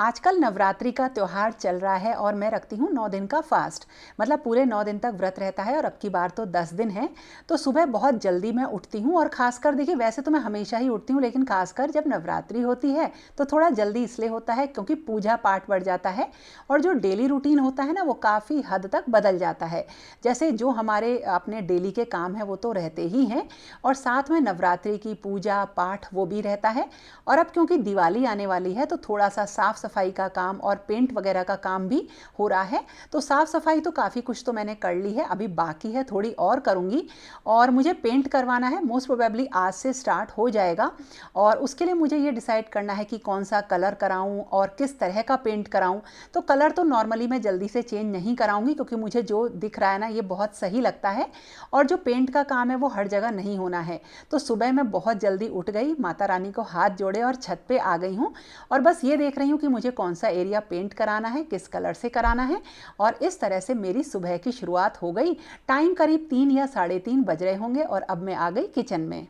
आजकल नवरात्रि का त्योहार चल रहा है और मैं रखती हूँ 9 दिन का फास्ट। मतलब पूरे 9 दिन तक व्रत रहता है और अब की बार तो 10 दिन है। तो सुबह बहुत जल्दी मैं उठती हूँ और खासकर देखिए, वैसे तो मैं हमेशा ही उठती हूँ, लेकिन खासकर जब नवरात्रि होती है तो थोड़ा जल्दी इसलिए होता है क्योंकि पूजा पाठ बढ़ जाता है और जो डेली रूटीन होता है ना, वो काफ़ी हद तक बदल जाता है। जैसे जो हमारे अपने डेली के काम हैं वो तो रहते ही हैं, और साथ में नवरात्रि की पूजा पाठ वो भी रहता है। और अब क्योंकि दिवाली आने वाली है तो थोड़ा सा साफ सफाई का काम और पेंट वगैरह का काम भी हो रहा है। तो साफ सफाई तो काफ़ी कुछ तो मैंने कर ली है, अभी बाकी है, थोड़ी और करूँगी। और मुझे पेंट करवाना है, मोस्ट प्रोबेबली आज से स्टार्ट हो जाएगा। और उसके लिए मुझे ये डिसाइड करना है कि कौन सा कलर कराऊँ और किस तरह का पेंट कराऊँ। तो कलर तो नॉर्मली मैं जल्दी से चेंज नहीं कराऊंगी क्योंकि मुझे जो दिख रहा है ना, ये बहुत सही लगता है। और जो पेंट का काम है वो हर जगह नहीं होना है। तो सुबह मैं बहुत जल्दी उठ गई, माता रानी को हाथ जोड़े और छत पे आ गई हूँ और बस ये देख रही हूँ कि मुझे कौन सा एरिया पेंट कराना है, किस कलर से कराना है। और इस तरह से मेरी सुबह की शुरुआत हो गई। टाइम करीब 3 या 3:30 बज रहे होंगे और अब मैं आ गई किचन में।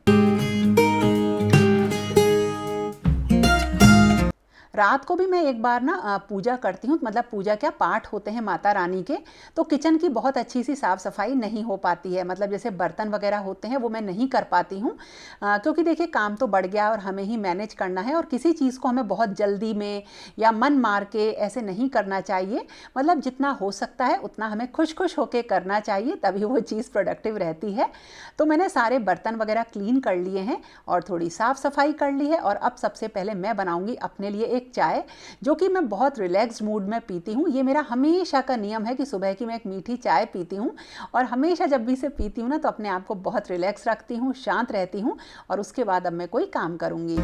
रात को भी मैं एक बार ना पूजा करती हूँ, मतलब पूजा क्या, पाठ होते हैं माता रानी के। तो किचन की बहुत अच्छी सी साफ़ सफाई नहीं हो पाती है, मतलब जैसे बर्तन वगैरह होते हैं वो मैं नहीं कर पाती हूँ क्योंकि देखिए काम तो बढ़ गया और हमें ही मैनेज करना है। और किसी चीज़ को हमें बहुत जल्दी में या मन मार के ऐसे नहीं करना चाहिए। मतलब जितना हो सकता है उतना हमें खुश खुश होकर करना चाहिए, तभी वो चीज़ प्रोडक्टिव रहती है। तो मैंने सारे बर्तन वगैरह क्लीन कर लिए हैं और थोड़ी साफ़ सफाई कर ली है। और अब सबसे पहले मैं बनाऊँगी अपने लिए एक चाय, जो कि मैं बहुत रिलैक्स्ड मूड में पीती हूँ। ये मेरा हमेशा का नियम है कि सुबह की मैं एक मीठी चाय पीती हूँ और हमेशा जब भी इसे पीती हूँ ना तो अपने आप को बहुत रिलैक्स रखती हूँ, शांत रहती हूँ। और उसके बाद अब मैं कोई काम करूँगी।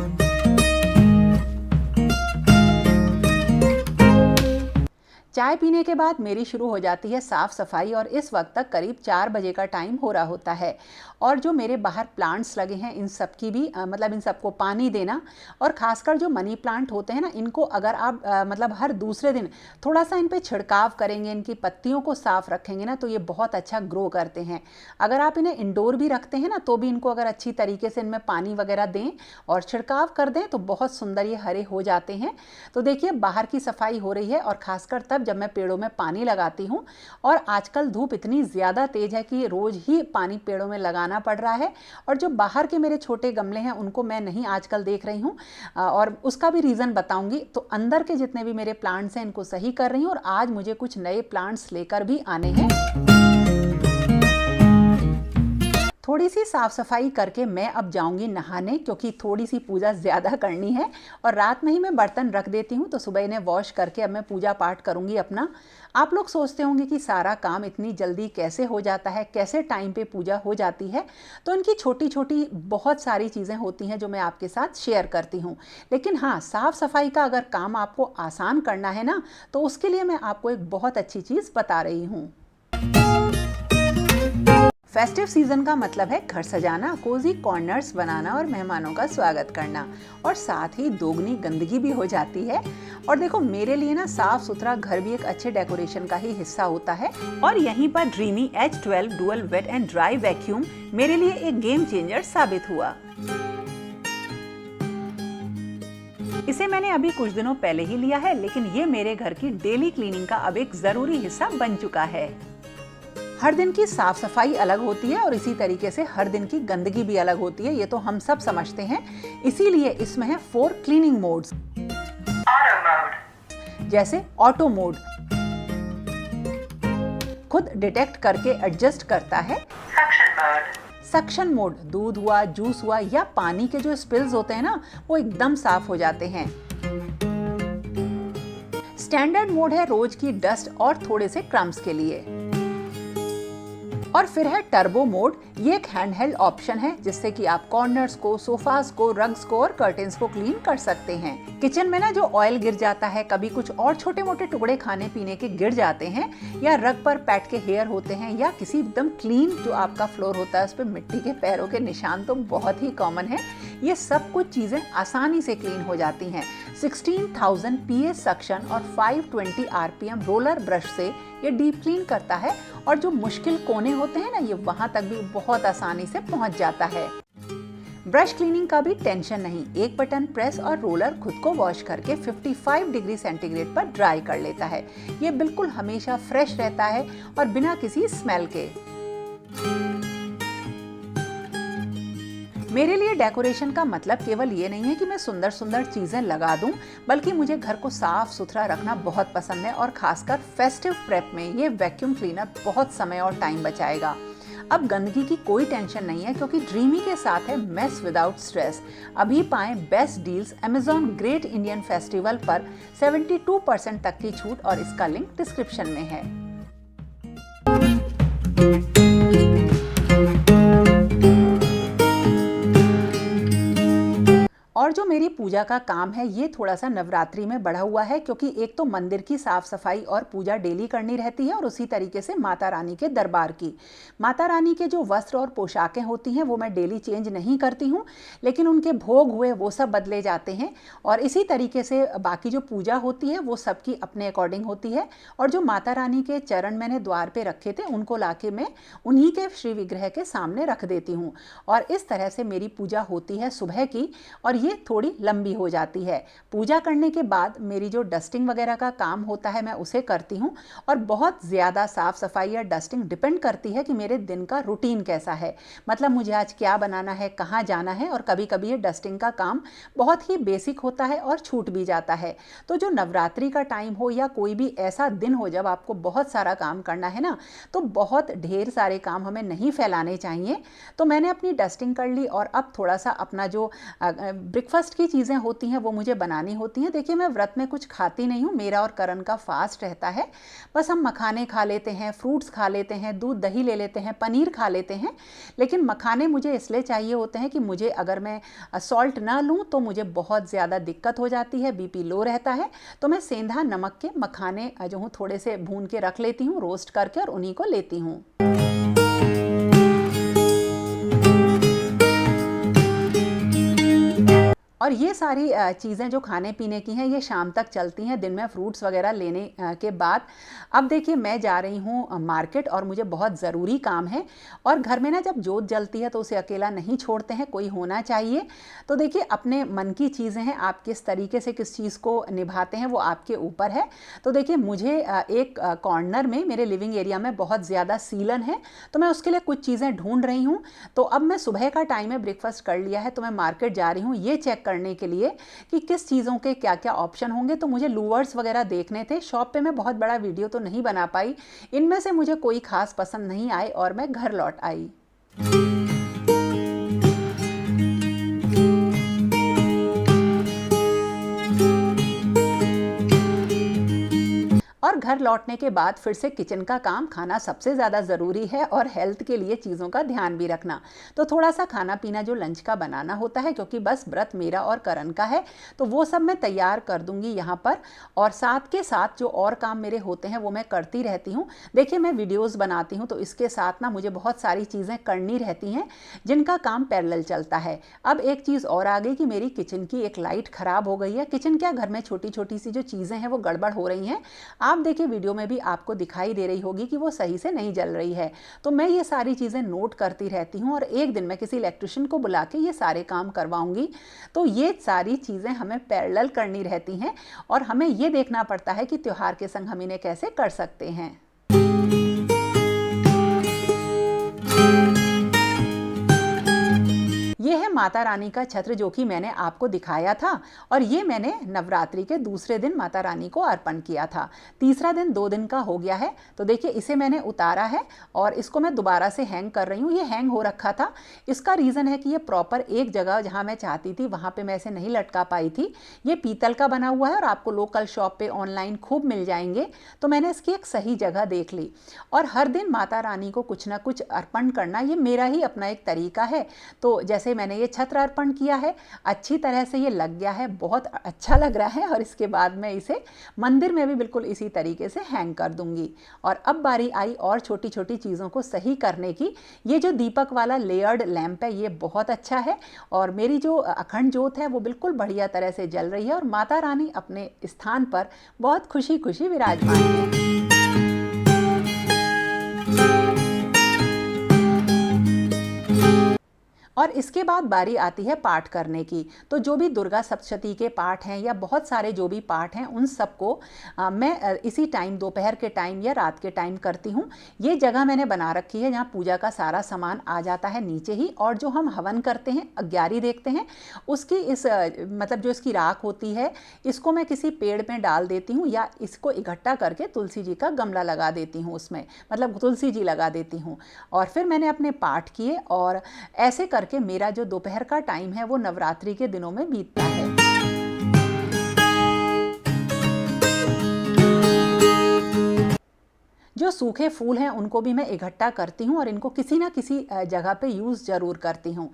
चाय पीने के बाद मेरी शुरू हो जाती है साफ़ सफाई और इस वक्त तक करीब 4 बजे का टाइम हो रहा होता है। और जो मेरे बाहर प्लांट्स लगे हैं इन सब की भी मतलब इन सबको पानी देना, और ख़ासकर जो मनी प्लांट होते हैं ना, इनको अगर आप मतलब हर दूसरे दिन थोड़ा सा इन पे छिड़काव करेंगे, इनकी पत्तियों को साफ़ रखेंगे ना, तो ये बहुत अच्छा ग्रो करते हैं। अगर आप इन्हें इंडोर भी रखते हैं ना तो भी इनको अगर अच्छी तरीके से इनमें पानी वगैरह दें और छिड़काव कर दें तो बहुत सुंदर ये हरे हो जाते हैं। तो देखिए बाहर की सफाई हो रही है और ख़ासकर तब जब मैं पेड़ों में पानी लगाती हूँ। और आजकल धूप इतनी ज़्यादा तेज़ है कि रोज़ ही पानी पेड़ों में लगाना पड़ रहा है। और जो बाहर के मेरे छोटे गमले हैं उनको मैं नहीं आजकल देख रही हूँ और उसका भी रीज़न बताऊँगी। तो अंदर के जितने भी मेरे प्लांट्स हैं इनको सही कर रही हूँ और आज मुझे कुछ नए प्लांट्स लेकर भी आने हैं। थोड़ी सी साफ़ सफाई करके मैं अब जाऊंगी नहाने, क्योंकि थोड़ी सी पूजा ज़्यादा करनी है। और रात में ही मैं बर्तन रख देती हूँ तो सुबह इन्हें वॉश करके अब मैं पूजा पाठ करूँगी अपना। आप लोग सोचते होंगे कि सारा काम इतनी जल्दी कैसे हो जाता है, कैसे टाइम पे पूजा हो जाती है। तो इनकी छोटी छोटी बहुत सारी चीज़ें होती हैं जो मैं आपके साथ शेयर करती हूँ। लेकिन हाँ, साफ़ सफाई का अगर काम आपको आसान करना है ना, तो उसके लिए मैं आपको एक बहुत अच्छी चीज़ बता रही हूँ। फेस्टिव सीजन का मतलब है घर सजाना, कोजी कॉर्नर्स बनाना और मेहमानों का स्वागत करना, और साथ ही दोगुनी गंदगी भी हो जाती है। और देखो मेरे लिए ना साफ सुथरा घर भी एक अच्छे डेकोरेशन का ही हिस्सा होता है। और यहीं पर Dreame H12 dual wet and dry vacuum मेरे लिए एक गेम चेंजर साबित हुआ। इसे मैंने अभी कुछ दिनों पहले ही लिया है, लेकिन ये मेरे घर की डेली क्लीनिंग का अब एक जरूरी हिस्सा बन चुका है। हर दिन की साफ सफाई अलग होती है और इसी तरीके से हर दिन की गंदगी भी अलग होती है, ये तो हम सब समझते हैं। इसीलिए इसमें है 4 क्लीनिंग मोड्स। ऑटो मोड, जैसे ऑटो मोड खुद डिटेक्ट करके एडजस्ट करता है। सक्शन मोड, सक्शन मोड दूध हुआ, जूस हुआ या पानी के जो स्पिल्स होते हैं ना, वो एकदम साफ हो जाते हैं। स्टैंडर्ड मोड है रोज की डस्ट और थोड़े से क्रम्स के लिए। और फिर है टर्बो मोड, ये एक हैंडहेल्ड ऑप्शन है जिससे कि आप कॉर्नर्स को, सोफास को, रग्स को और कर्टेन्स को क्लीन कर सकते हैं। किचन में ना जो ऑयल गिर जाता है, कभी कुछ और छोटे मोटे टुकड़े खाने पीने के गिर जाते हैं, या रग पर पैट के हेयर होते हैं, या किसी एकदम क्लीन जो आपका फ्लोर होता है उस पर मिट्टी के पैरों के निशान तो बहुत ही कॉमन है। ये सब कुछ चीजें आसानी से क्लीन हो जाती हैं। 16,000 PA सक्शन और 520 RPM रोलर ब्रश से ये डीप क्लीन करता है और जो मुश्किल कोने होते हैं ना, ये वहां तक भी बहुत आसानी से पहुंच जाता है। ब्रश क्लीनिंग का भी टेंशन नहीं, एक बटन प्रेस और रोलर खुद को वॉश करके 55 डिग्री सेंटीग्रेड पर ड्राई कर लेता है। ये बिल्कुल हमेशा फ्रेश रहता है और बिना किसी स्मेल के। मेरे लिए डेकोरेशन का मतलब केवल ये नहीं है कि मैं सुंदर सुंदर चीजें लगा दूं, बल्कि मुझे घर को साफ सुथरा रखना बहुत पसंद है और खासकर फेस्टिव प्रेप में ये वैक्यूम क्लीनर बहुत समय और टाइम बचाएगा। अब गंदगी की कोई टेंशन नहीं है क्योंकि ड्रीमी के साथ है मेस विदाउट स्ट्रेस। अभी पाएं best deals Amazon great Indian festival पर 72% तक की छूट और इसका लिंक डिस्क्रिप्शन में है। और जो मेरी पूजा का काम है ये थोड़ा सा नवरात्रि में बढ़ा हुआ है, क्योंकि एक तो मंदिर की साफ सफाई और पूजा डेली करनी रहती है और उसी तरीके से माता रानी के दरबार की। माता रानी के जो वस्त्र और पोशाकें होती हैं वो मैं डेली चेंज नहीं करती हूँ, लेकिन उनके भोग हुए वो सब बदले जाते हैं। और इसी तरीके से बाकी जो पूजा होती है वो सबकी अपने अकॉर्डिंग होती है। और जो माता रानी के चरण मैंने द्वार पे रखे थे उनको लाके मैं उन्हीं के श्री विग्रह के सामने रख देती हूँ। और इस तरह से मेरी पूजा होती है सुबह की, और ये थोड़ी लंबी हो जाती है। पूजा करने के बाद मेरी जो डस्टिंग वगैरह का काम होता है मैं उसे करती हूँ। और बहुत ज़्यादा साफ़ सफाई या डस्टिंग डिपेंड करती है कि मेरे दिन का रूटीन कैसा है, मतलब मुझे आज क्या बनाना है, कहाँ जाना है। और कभी कभी ये डस्टिंग का काम बहुत ही बेसिक होता है और छूट भी जाता है। तो जो नवरात्रि का टाइम हो या कोई भी ऐसा दिन हो जब आपको बहुत सारा काम करना है ना, तो बहुत ढेर सारे काम हमें नहीं फैलाने चाहिए। तो मैंने अपनी डस्टिंग कर ली और अब थोड़ा सा अपना जो ब्रेकफास्ट की चीज़ें होती हैं वो मुझे बनानी होती हैं। देखिए मैं व्रत में कुछ खाती नहीं हूँ, मेरा और करण का फास्ट रहता है। बस हम मखाने खा लेते हैं, फ्रूट्स खा लेते हैं, दूध दही ले लेते हैं, पनीर खा लेते हैं। लेकिन मखाने मुझे इसलिए चाहिए होते हैं कि मुझे अगर मैं सॉल्ट ना लूँ तो मुझे बहुत ज़्यादा दिक्कत हो जाती है, बीपी लो रहता है। तो मैं सेंधा नमक के मखाने जो हूँ थोड़े से भून के रख लेती हूँ रोस्ट करके, और उन्हीं को लेती हूँ। और ये सारी चीज़ें जो खाने पीने की हैं ये शाम तक चलती हैं, दिन में फ्रूट्स वगैरह लेने के बाद। अब देखिए मैं जा रही हूँ मार्केट और मुझे बहुत ज़रूरी काम है। और घर में ना जब जोत जलती है तो उसे अकेला नहीं छोड़ते हैं, कोई होना चाहिए। तो देखिए अपने मन की चीज़ें हैं, आप किस तरीके से किस चीज़ को निभाते हैं वो आपके ऊपर है। तो देखिए मुझे एक कॉर्नर में मेरे लिविंग एरिया में बहुत ज़्यादा सीलन है, तो मैं उसके लिए कुछ चीज़ें ढूंढ रही हूँ। तो अब मैं सुबह का टाइम है, ब्रेकफास्ट कर लिया है, तो मैं मार्केट जा रही हूँ ये चेक करने के लिए कि किस चीज़ों के क्या क्या ऑप्शन होंगे। तो मुझे लूवर्स वगैरह देखने थे। शॉप पे मैं बहुत बड़ा वीडियो तो नहीं बना पाई, इनमें से मुझे कोई खास पसंद नहीं आए और मैं घर लौट आई। और घर लौटने के बाद फिर से किचन का काम, खाना सबसे ज़्यादा ज़रूरी है और हेल्थ के लिए चीज़ों का ध्यान भी रखना। तो थोड़ा सा खाना पीना जो लंच का बनाना होता है, क्योंकि बस व्रत मेरा और करण का है, तो वो सब मैं तैयार कर दूंगी यहाँ पर। और साथ के साथ जो और काम मेरे होते हैं वो मैं करती रहती हूँ। देखिए मैं वीडियोज़ बनाती हूँ तो इसके साथ ना मुझे बहुत सारी चीज़ें करनी रहती हैं जिनका काम पैरेलल चलता है। अब एक चीज़ और आ गई कि मेरी किचन की एक लाइट ख़राब हो गई है। किचन क्या, घर में छोटी छोटी सी जो चीज़ें हैं वो गड़बड़ हो रही हैं। आप देखिए वीडियो में भी आपको दिखाई दे रही होगी कि वो सही से नहीं जल रही है। तो मैं ये सारी चीज़ें नोट करती रहती हूँ और एक दिन मैं किसी इलेक्ट्रिशियन को बुला के ये सारे काम करवाऊंगी। तो ये सारी चीज़ें हमें पैरेलल करनी रहती हैं और हमें ये देखना पड़ता है कि त्योहार के संग हम इन्हें कैसे कर सकते हैं। ये है माता रानी का छत्र जो कि मैंने आपको दिखाया था, और ये मैंने नवरात्रि के दूसरे दिन माता रानी को अर्पण किया था। तीसरा दिन 2 दिन का हो गया है। तो देखिए इसे मैंने उतारा है और इसको मैं दोबारा से हैंग कर रही हूँ। ये हैंग हो रखा था, इसका रीज़न है कि ये प्रॉपर एक जगह जहाँ मैं चाहती थी वहाँ पे मैं इसे नहीं लटका पाई थी। ये पीतल का बना हुआ है और आपको लोकल शॉप पे ऑनलाइन खूब मिल जाएंगे। तो मैंने इसकी एक सही जगह देख ली। और हर दिन माता रानी को कुछ ना कुछ अर्पण करना ये मेरा ही अपना एक तरीका है। तो जैसे मैंने ये छत्र अर्पण किया है, अच्छी तरह से ये लग गया है, बहुत अच्छा लग रहा है। और इसके बाद मैं इसे मंदिर में भी बिल्कुल इसी तरीके से हैंग कर दूंगी। और अब बारी आई और छोटी छोटी चीज़ों को सही करने की। ये जो दीपक वाला लेयर्ड लैंप है ये बहुत अच्छा है और मेरी जो अखंड ज्योत है वो बिल्कुल बढ़िया तरह से जल रही है और माता रानी अपने स्थान पर बहुत खुशी खुशी विराजमान है। और इसके बाद बारी आती है पाठ करने की। तो जो भी दुर्गा सप्तशती के पाठ हैं या बहुत सारे जो भी पाठ हैं उन सबको मैं इसी टाइम दोपहर के टाइम या रात के टाइम करती हूँ। ये जगह मैंने बना रखी है जहाँ पूजा का सारा सामान आ जाता है नीचे ही, और जो हम हवन करते हैं, अग्यारी देखते हैं, उसकी इस मतलब जो इसकी राख होती है इसको मैं किसी पेड़ में डाल देती हूँ या इसको इकट्ठा करके तुलसी जी का गमला लगा देती हूँ, उसमें मतलब तुलसी जी लगा देती हूँ। और फिर मैंने अपने पाठ किए और ऐसे करके मेरा जो दोपहर का टाइम है वो नवरात्रि के दिनों में बीतता है। जो सूखे फूल हैं उनको भी मैं इकट्ठा करती हूँ और इनको किसी ना किसी जगह पे यूज़ ज़रूर करती हूँ।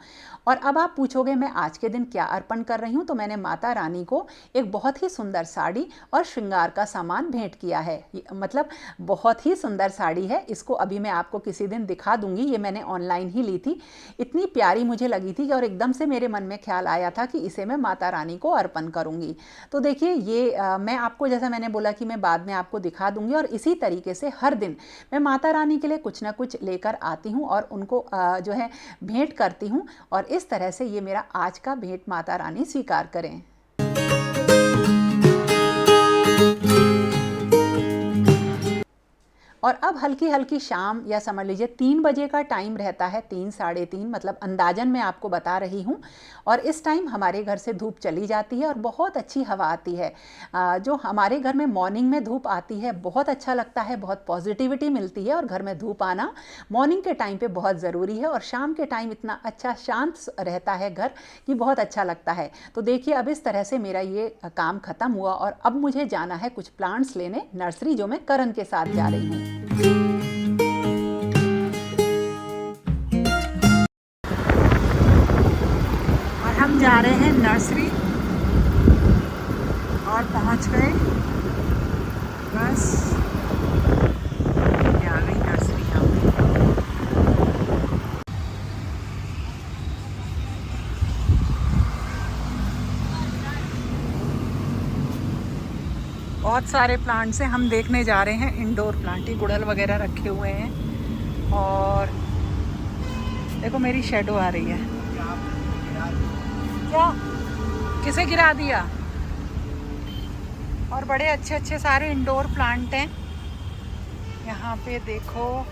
और अब आप पूछोगे मैं आज के दिन क्या अर्पण कर रही हूँ, तो मैंने माता रानी को एक बहुत ही सुंदर साड़ी और श्रृंगार का सामान भेंट किया है। मतलब बहुत ही सुंदर साड़ी है, इसको अभी मैं आपको किसी दिन दिखा दूंगी। ये मैंने ऑनलाइन ही ली थी, इतनी प्यारी मुझे लगी थी और एकदम से मेरे मन में ख्याल आया था कि इसे मैं माता रानी को अर्पण करूँगी। तो देखिए ये मैं आपको, जैसा मैंने बोला कि मैं बाद में आपको दिखा दूंगी, और इसी तरीके से हर दिन मैं माता रानी के लिए कुछ ना कुछ लेकर आती हूँ और उनको जो है भेंट करती हूँ, और इस तरह से ये मेरा आज का भेंट माता रानी स्वीकार करें। और अब हल्की हल्की शाम या समझ लीजिए 3 बजे का टाइम रहता है, 3 साढ़े 3, मतलब अंदाजन मैं आपको बता रही हूँ। और इस टाइम हमारे घर से धूप चली जाती है और बहुत अच्छी हवा आती है। जो हमारे घर में मॉर्निंग में धूप आती है बहुत अच्छा लगता है, बहुत पॉजिटिविटी मिलती है, और घर में धूप आना मॉर्निंग के टाइम पे बहुत ज़रूरी है। और शाम के टाइम इतना अच्छा शांत रहता है घर कि बहुत अच्छा लगता है। तो देखिए अब इस तरह से मेरा ये काम ख़त्म हुआ और अब मुझे जाना है कुछ प्लांट्स लेने नर्सरी, जो मैं करण के साथ जा रही हूँ। और हम जा रहे हैं नर्सरी और पहुंच गए, बस ये आ गई नर्सरी यहाँ पे। बहुत सारे प्लांट्स हैं, हम देखने जा रहे हैं इंडोर प्लांट, ही गुड़हल वगैरह रखे हुए हैं। और देखो मेरी शैडो आ रही है। क्या किसे गिरा दिया? और बड़े अच्छे अच्छे सारे इंडोर प्लांट हैं यहाँ पे, देखो।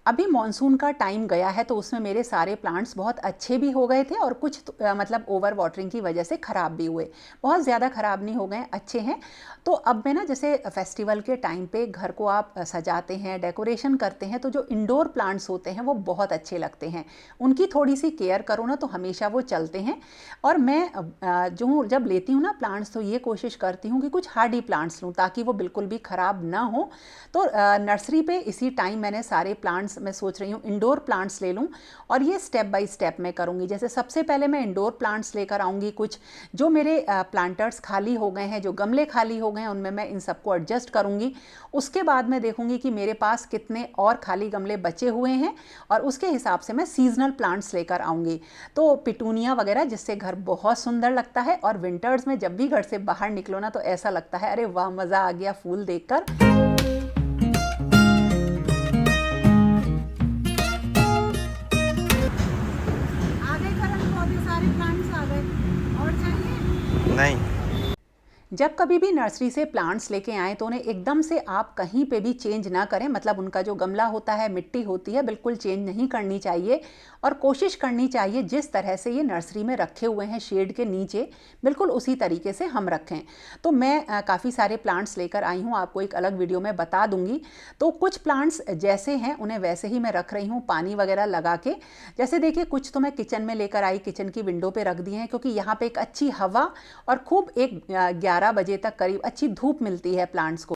अभी मॉनसून का टाइम गया है तो उसमें मेरे सारे प्लांट्स बहुत अच्छे भी हो गए थे और कुछ मतलब ओवर वाटरिंग की वजह से ख़राब भी हुए। बहुत ज़्यादा ख़राब नहीं हो गए, अच्छे हैं। तो अब मैं ना, जैसे फेस्टिवल के टाइम पे घर को आप सजाते हैं, डेकोरेशन करते हैं, तो जो इंडोर प्लांट्स होते हैं वो बहुत अच्छे लगते हैं। उनकी थोड़ी सी केयर करो ना तो हमेशा वो चलते हैं। और मैं जो जब लेती हूँ ना प्लांट्स तो ये कोशिश करती हूँ कि कुछ हार्डी प्लांट्स लूँ ताकि वो बिल्कुल भी ख़राब ना हो। तो नर्सरी पे इसी टाइम मैंने सारे प्लांट्स, मैं सोच रही हूँ इंडोर प्लांट्स ले लूँ, और ये स्टेप बाय स्टेप मैं करूँगी। जैसे सबसे पहले मैं इंडोर प्लांट्स लेकर आऊँगी, कुछ जो मेरे प्लांटर्स खाली हो गए हैं, जो गमले खाली हो गए हैं, उनमें मैं इन सबको एडजस्ट करूँगी। उसके बाद मैं देखूँगी कि मेरे पास कितने और खाली गमले बचे हुए हैं, और उसके हिसाब से मैं सीजनल प्लांट्स लेकर आऊँगी। तो पिटूनिया वगैरह, जिससे घर बहुत सुंदर लगता है, और विंटर्स में जब भी घर से बाहर निकलो ना तो ऐसा लगता है अरे वाह, मज़ा आ गया फूल देखकर। नहीं, जब कभी भी नर्सरी से प्लांट्स लेके आएँ तो उन्हें एकदम से आप कहीं पे भी चेंज ना करें। मतलब उनका जो गमला होता है, मिट्टी होती है, बिल्कुल चेंज नहीं करनी चाहिए, और कोशिश करनी चाहिए जिस तरह से ये नर्सरी में रखे हुए हैं शेड के नीचे, बिल्कुल उसी तरीके से हम रखें। तो मैं काफ़ी सारे प्लांट्स लेकर आई हूँ, आपको एक अलग वीडियो में बता दूंगी। तो कुछ प्लांट्स जैसे हैं उन्हें वैसे ही मैं रख रही हूँ, पानी वगैरह लगा के। जैसे देखिए कुछ तो मैं किचन में लेकर आई, किचन की विंडो पे रख दिए हैं, क्योंकि यहाँ पे एक अच्छी हवा और खूब एक 11 बजे तक करीब अच्छी धूप मिलती है प्लांट्स को।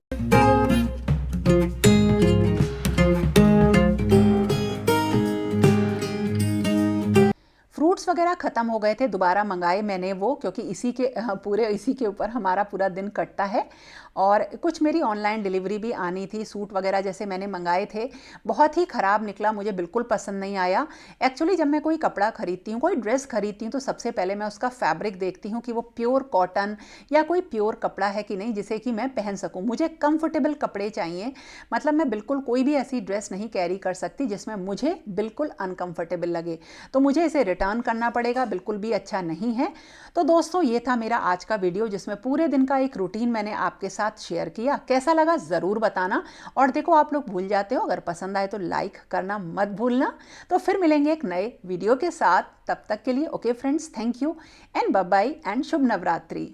फ्रूट्स वगैरह ख़त्म हो गए थे, दोबारा मंगाए मैंने वो, क्योंकि इसी के ऊपर हमारा पूरा दिन कटता है। और कुछ मेरी ऑनलाइन डिलीवरी भी आनी थी, सूट वगैरह जैसे मैंने मंगाए थे, बहुत ही ख़राब निकला, मुझे बिल्कुल पसंद नहीं आया। एक्चुअली जब मैं कोई कपड़ा खरीदती हूँ, कोई ड्रेस खरीदती हूँ, तो सबसे पहले मैं उसका फैब्रिक देखती हूँ कि वो प्योर कॉटन या कोई प्योर कपड़ा है कि नहीं जिसे कि मैं पहन सकूँ। मुझे कंफर्टेबल कपड़े चाहिए, मतलब मैं बिल्कुल कोई भी ऐसी ड्रेस नहीं कैरी कर सकती जिसमें मुझे बिल्कुल अनकंफर्टेबल लगे, तो मुझे इसे रिटर्न करना पड़ेगा, बिल्कुल भी अच्छा नहीं है। तो दोस्तों ये था मेरा आज का वीडियो जिसमें पूरे दिन का एक रूटीन मैंने आपके साथ शेयर किया। कैसा लगा ज़रूर बताना। और देखो आप लोग भूल जाते हो, अगर पसंद आए तो लाइक करना मत भूलना। तो फिर मिलेंगे एक नए वीडियो के साथ, तब तक के लिए okay friends, thank you and bye bye and शुभ नवरात्रि।